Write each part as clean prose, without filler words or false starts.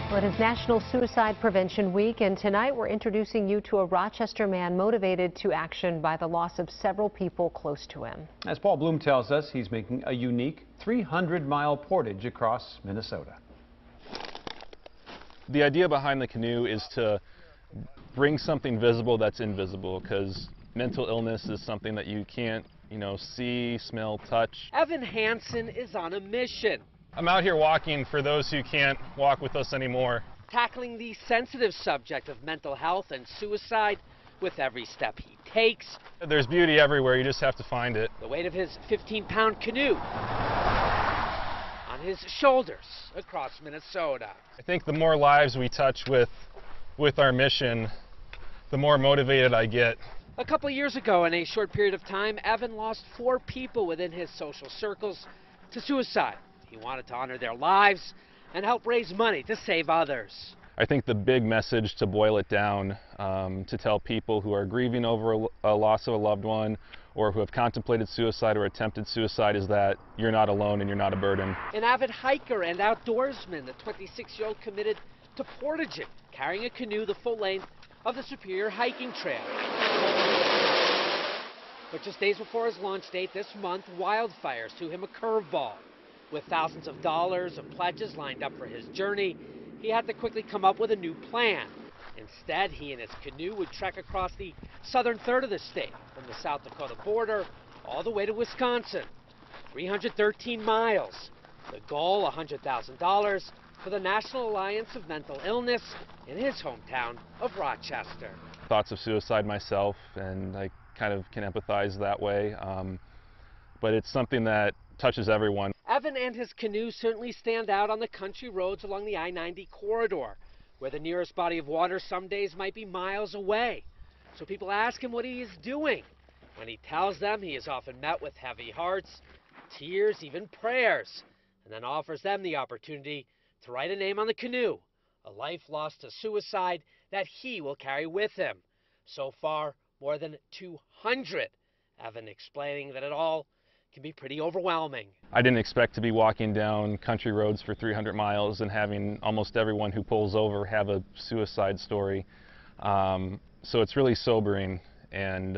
Well, it is National Suicide Prevention Week, and tonight we're introducing you to a Rochester man motivated to action by the loss of several people close to him. As Paul Bloom tells us, he's making a unique 300-mile portage across Minnesota. The idea behind the canoe is to bring something visible that's invisible, because mental illness is something that you can't, see, smell, touch. Evan Hansen is on a mission. I'm out here walking for those who can't walk with us anymore. Tackling the sensitive subject of mental health and suicide with every step he takes. There's beauty everywhere, you just have to find it. The weight of his 15-pound canoe on his shoulders across Minnesota. I think the more lives we touch with our mission, the more motivated I get. A couple years ago, in a short period of time, Evan lost 4 people within his social circles to suicide. He wanted to honor their lives and help raise money to save others. I think the big message, to boil it down, to tell people who are grieving over a loss of a loved one or who have contemplated suicide or attempted suicide, is that you're not alone and you're not a burden. An avid hiker and outdoorsman, the 26-year-old committed to portaging, carrying a canoe the full length of the Superior Hiking Trail. But just days before his launch date this month, wildfires threw him a curveball. With thousands of dollars of pledges lined up for his journey, he had to quickly come up with a new plan. Instead, he and his canoe would trek across the southern third of the state, from the South Dakota border all the way to Wisconsin. 313 miles. The goal, $100,000 for the National Alliance of Mental Illness in his hometown of Rochester. Thoughts of suicide myself, and I kind of can empathize that way, but it's something that touches everyone. Evan and his canoe certainly stand out on the country roads along the I-90 corridor, where the nearest body of water some days might be miles away. So people ask him what he is doing. When he tells them, he is often met with heavy hearts, tears, even prayers, and then offers them the opportunity to write a name on the canoe, a life lost to suicide that he will carry with him. So far, more than 200. Evan explaining that it all can be pretty overwhelming. I didn't expect to be walking down country roads for 300 miles and having almost everyone who pulls over have a suicide story. So it's really sobering and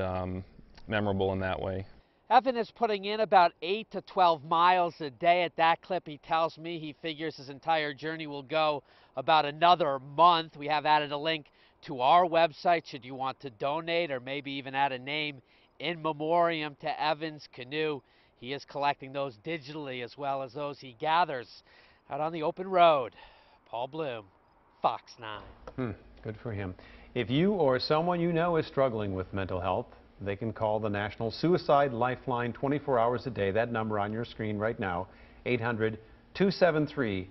memorable in that way. Evan is putting in about 8 to 12 miles a day. At that clip, he tells me he figures his entire journey will go about another month. We have added a link to our website should you want to donate, or maybe even add a name in memoriam to Evan's canoe. He is collecting those digitally as well as those he gathers out on the open road. Paul Bloom, Fox 9. Good for him. If you or someone you know is struggling with mental health, they can call the National Suicide Lifeline 24 hours a day. That number on your screen right now, 800-273-8255.